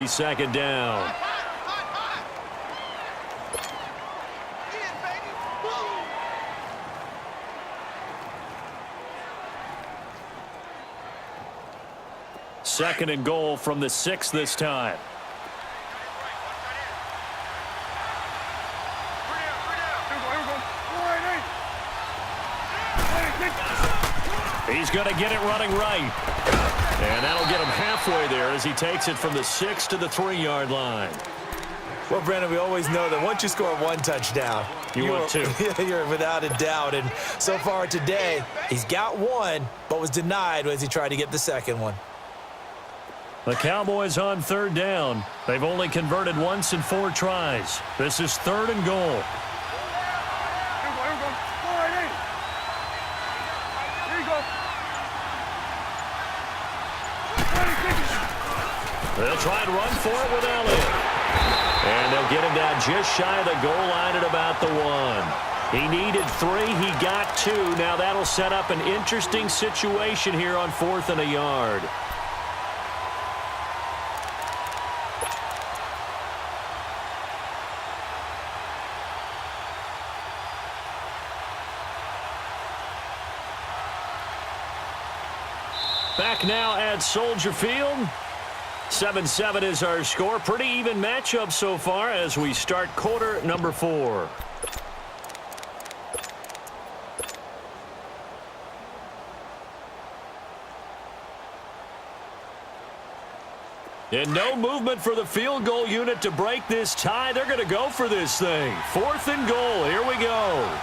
second down. Second and goal from the 6 this time. He's going to get it running right. And that'll get him halfway there as he takes it from the 6 to the 3-yard line. Well, Brandon, we always know that once you score one touchdown, you're without a doubt. And so far today, he's got one, but was denied as he tried to get the second one. The Cowboys on third down. They've only converted once in 4 tries. This is third and goal. They'll try and run for it with Elliott. And they'll get him down just shy of the goal line at about the 1. He needed 3. He got 2. Now that'll set up an interesting situation here on 4th and a yard. Back now at Soldier Field. 7-7 is our score. Pretty even matchup so far as we start quarter number 4. And no movement for the field goal unit to break this tie. They're going to go for this thing. 4th and goal. Here we go.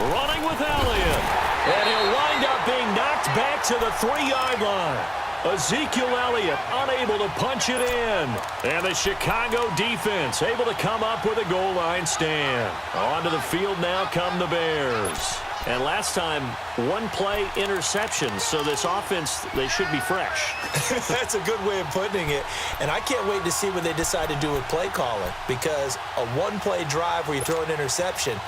Running with Elliott. And he'll wind up being knocked back to the 3-yard line. Ezekiel Elliott unable to punch it in. And the Chicago defense able to come up with a goal line stand. Onto the field now come the Bears. And last time, 1-play interception. So this offense, they should be fresh. That's a good way of putting it. And I can't wait to see what they decide to do with play calling. Because a 1-play drive where you throw an interception,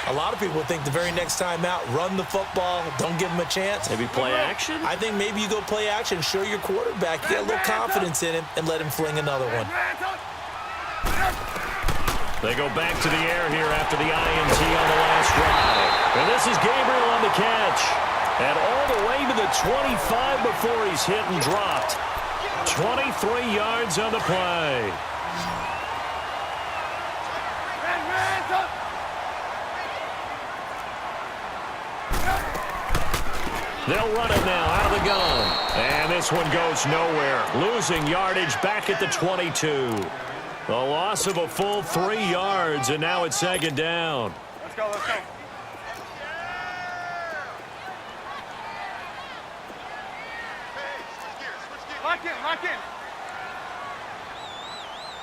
a lot of people think the very next time out, run the football, don't give him a chance. Maybe play action? I think maybe you go play action, show your quarterback, get a little confidence in him, and let him fling another one. They go back to the air here after the INT on the last drive. And this is Gabriel on the catch. And all the way to the 25 before he's hit and dropped. 23 yards on the play. They'll run it now out of the gun. And this one goes nowhere. Losing yardage back at the 22. The loss of a full 3 yards, and now it's second down. Let's go, let's go. Lock in, lock in.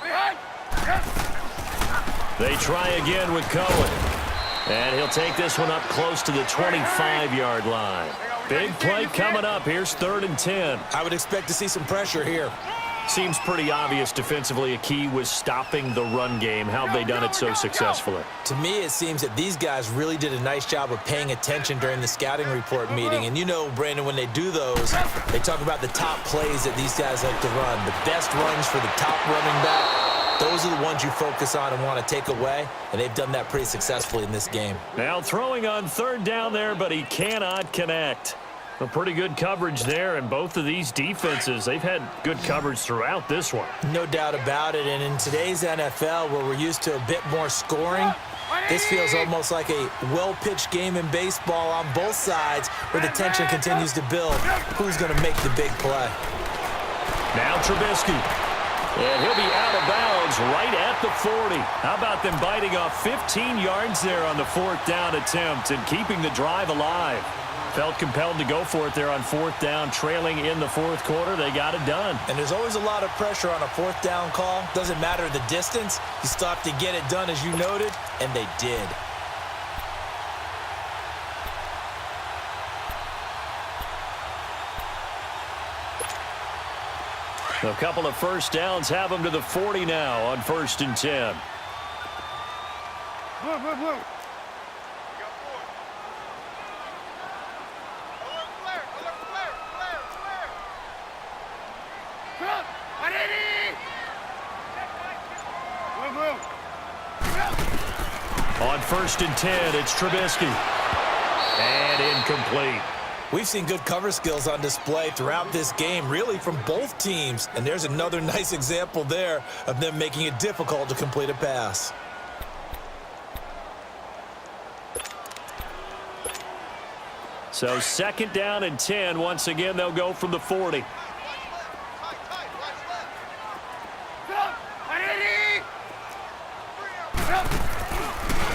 Behind. Yes. They try again with Cohen. And he'll take this one up close to the 25-yard line. Big play coming up. Here's 3rd and 10. I would expect to see some pressure here. Seems pretty obvious defensively a key was stopping the run game. How have they done it so successfully? To me, it seems that these guys really did a nice job of paying attention during the scouting report meeting. And you know, Brandon, when they do those, they talk about the top plays that these guys like to run. The best runs for the top running back. Those are the ones you focus on and want to take away, and they've done that pretty successfully in this game. Now throwing on 3rd down there, but he cannot connect. A pretty good coverage there, and both of these defenses, they've had good coverage throughout this one. No doubt about it, and in today's NFL, where we're used to a bit more scoring, this feels almost like a well-pitched game in baseball on both sides, where the tension continues to build. Who's going to make the big play? Now Trubisky. And he'll be out of bounds right at the 40. How about them biting off 15 yards there on the 4th down attempt and keeping the drive alive? Felt compelled to go for it there on 4th down, trailing in the 4th quarter. They got it done. And there's always a lot of pressure on a 4th down call. Doesn't matter the distance. You still have to get it done, as you noted, and they did. A couple of first downs have them to the 40 now on 1st and 10. Blue, blue, blue. You got 4. Alert flare, alert flare, flare, flare. Come on, blue, blue. On 1st and 10, it's Trubisky. And incomplete. We've seen good cover skills on display throughout this game, really from both teams. And there's another nice example there of them making it difficult to complete a pass. So 2nd down and 10. Once again, they'll go from the 40.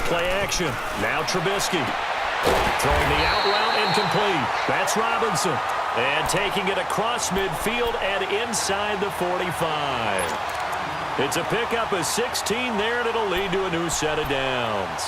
Play action. Now Trubisky. Throwing the out route incomplete. That's Robinson. And taking it across midfield and inside the 45. It's a pickup of 16 there, and it'll lead to a new set of downs.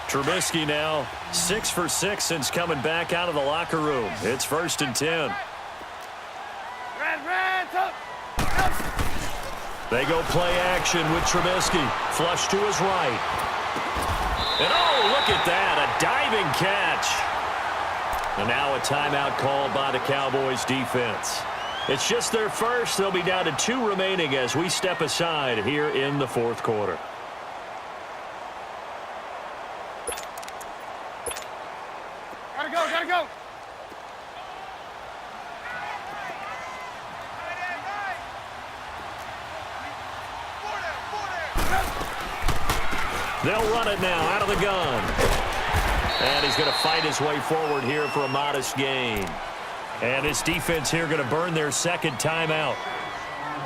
Trubisky now 6 for 6 since coming back out of the locker room. It's 1st and 10. They go play action with Trubisky. Flush to his right. And oh, look at that, a diving catch. And now a timeout called by the Cowboys defense. It's just their first. They'll be down to 2 remaining as we step aside here in the 4th quarter. Gotta go. They'll run it now out of the gun. And he's going to fight his way forward here for a modest gain. And this defense here going to burn their 2nd timeout.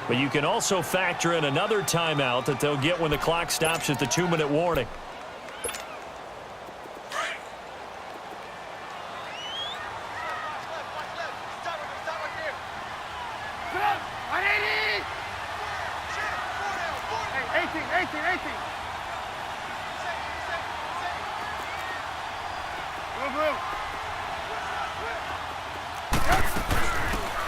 But you can also factor in another timeout that they'll get when the clock stops at the 2-minute warning.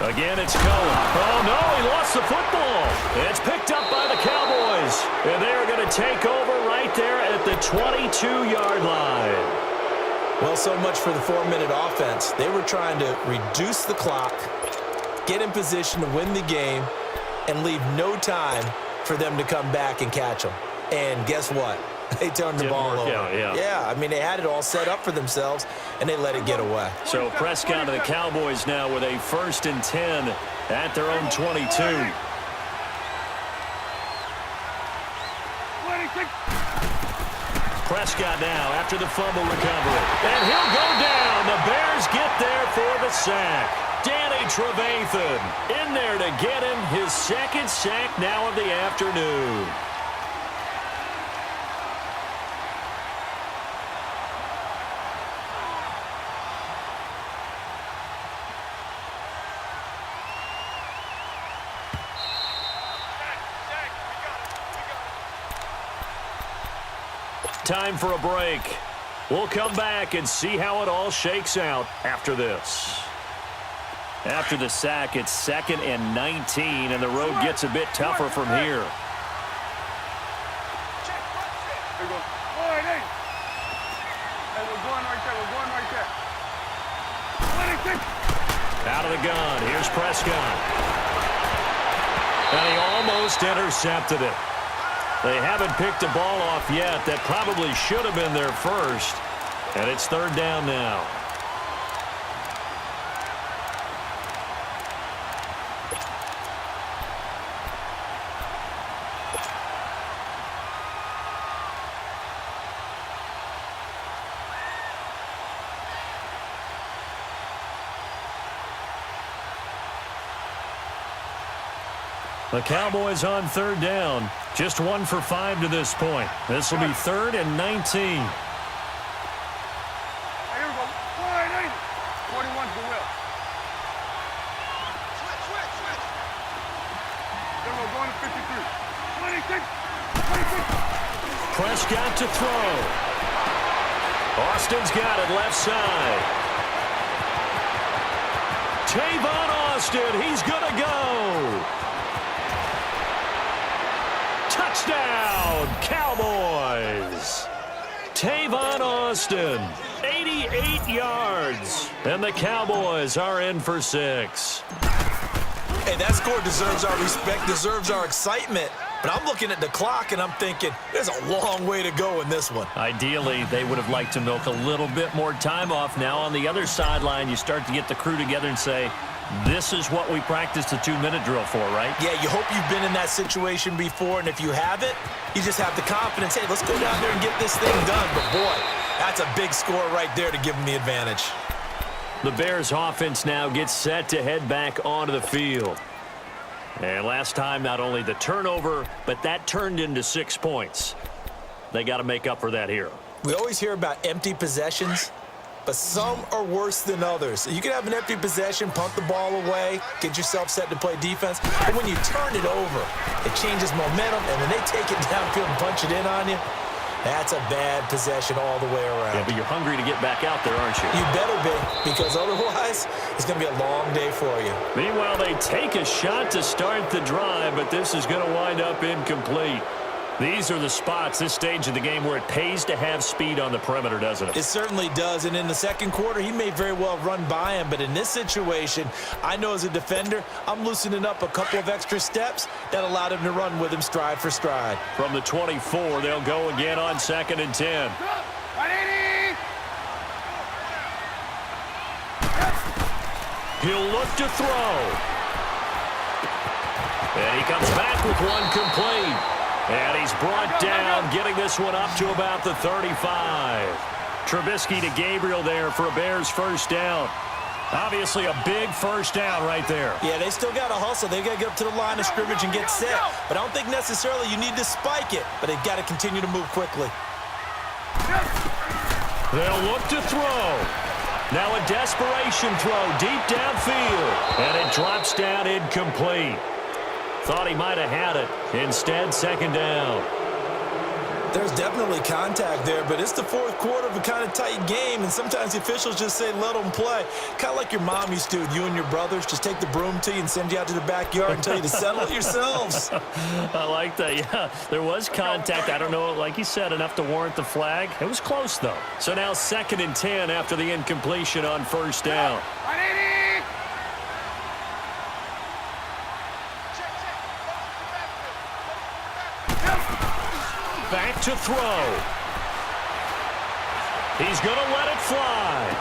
Again, it's Cohen. Oh, no, he lost the football. It's picked up by the Cowboys. And they're going to take over right there at the 22-yard line. Well, so much for the 4-minute offense. They were trying to reduce the clock, get in position to win the game, and leave no time for them to come back and catch them. And guess what? They turned the ball over. Yeah, I mean, they had it all set up for themselves, and they let it get away. So Prescott and the Cowboys now with a 1st and 10 at their own 22. Prescott now after the fumble recovery. And he'll go down. The Bears get there for the sack. Danny Trevathan in there to get him his 2nd sack now of the afternoon. Time for a break. We'll come back and see how it all shakes out after this. After the sack, it's 2nd and 19, and the road gets a bit tougher from here. Out of the gun, here's Prescott. And he almost intercepted it. They haven't picked a ball off yet. That probably should have been their first. And it's 3rd down now. The Cowboys on 3rd down. Just 1 for 5 to this point. This will be 3rd and 19. Here we go. 41's the will. Switch. Then we're going to 53. 26. Prescott to throw. Austin's got it left side. Tavon Austin, he's going to go. Touchdown, Cowboys. Tavon Austin, 88 yards. And the Cowboys are in for 6. Hey, that score deserves our respect, deserves our excitement. But I'm looking at the clock, and I'm thinking, there's a long way to go in this one. Ideally, they would have liked to milk a little bit more time off. Now, on the other sideline, you start to get the crew together and say, this is what we practiced the 2-minute drill for, right? Yeah, you hope you've been in that situation before, and if you haven't, you just have the confidence, hey, let's go down there and get this thing done. But, boy, that's a big score right there to give them the advantage. The Bears offense now gets set to head back onto the field. And last time, not only the turnover, but that turned into 6 points. They got to make up for that here. We always hear about empty possessions, but some are worse than others. You can have an empty possession, punt the ball away, get yourself set to play defense, but when you turn it over, it changes momentum, and then they take it downfield and punch it in on you. That's a bad possession all the way around. Yeah, but you're hungry to get back out there, aren't you? You better be, because otherwise, it's going to be a long day for you. Meanwhile, they take a shot to start the drive, but this is going to wind up incomplete. These are the spots, this stage of the game, where it pays to have speed on the perimeter, doesn't it? It certainly does, and in the second quarter, he may very well run by him, but in this situation, I know as a defender, I'm loosening up a couple of extra steps that allowed him to run with him stride for stride. From the 24, they'll go again on 2nd and 10. He'll look to throw. And he comes back with one complete. And he's brought down, getting this one up to about the 35. Trubisky to Gabriel there for a Bears first down. Obviously a big first down right there. Yeah, they still got to hustle. They've got to get up to the line of scrimmage and get set. But I don't think necessarily you need to spike it, but they've got to continue to move quickly. They'll look to throw. Now a desperation throw deep downfield. And it drops down incomplete. Thought he might have had it. Instead, 2nd down. There's definitely contact there, but it's the fourth quarter of a kind of tight game, and sometimes the officials just say, let them play. Kind of like your mom used to with you and your brothers. Just take the broom to you and send you out to the backyard and tell you to settle it yourselves. I like that, yeah. There was contact. I don't know, like you said, enough to warrant the flag. It was close, though. So now 2nd and 10 after the incompletion on first down. Back to throw. He's going to let it fly.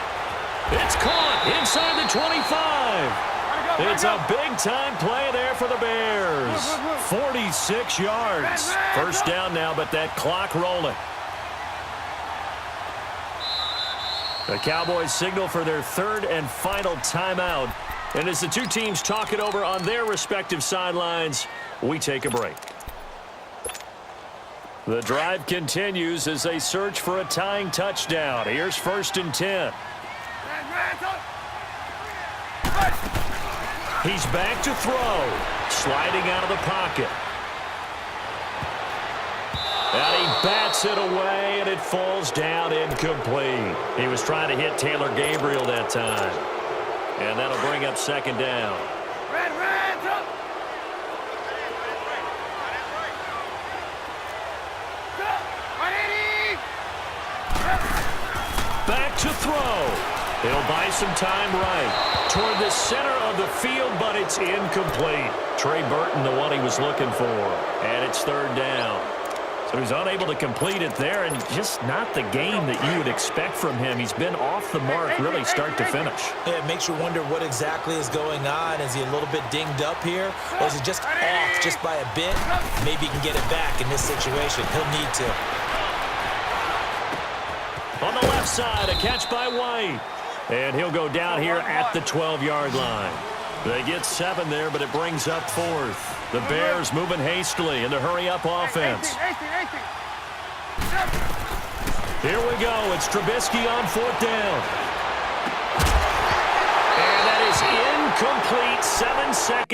It's caught inside the 25. It's a big-time play there for the Bears. 46 yards. First down now, but that clock rolling. The Cowboys signal for their 3rd and final timeout. And as the two teams talk it over on their respective sidelines, we take a break. The drive continues as they search for a tying touchdown. Here's 1st and 10. He's back to throw. Sliding out of the pocket. And he bats it away, and it falls down incomplete. He was trying to hit Taylor Gabriel that time. And that'll bring up 2nd down. Back to throw. He'll buy some time right toward the center of the field, but it's incomplete. Trey Burton, the one he was looking for. And it's 3rd down. So he's unable to complete it there, and just not the game that you would expect from him. He's been off the mark really start to finish. Yeah, it makes you wonder what exactly is going on. Is he a little bit dinged up here, or is it just off just by a bit? Maybe he can get it back in this situation. He'll need to. On the left side, a catch by White. And he'll go down here at the 12-yard line. They get 7 there, but it brings up 4th. The Bears moving hastily in the hurry-up offense. Here we go. It's Trubisky on 4th down. And that is incomplete. 7 seconds.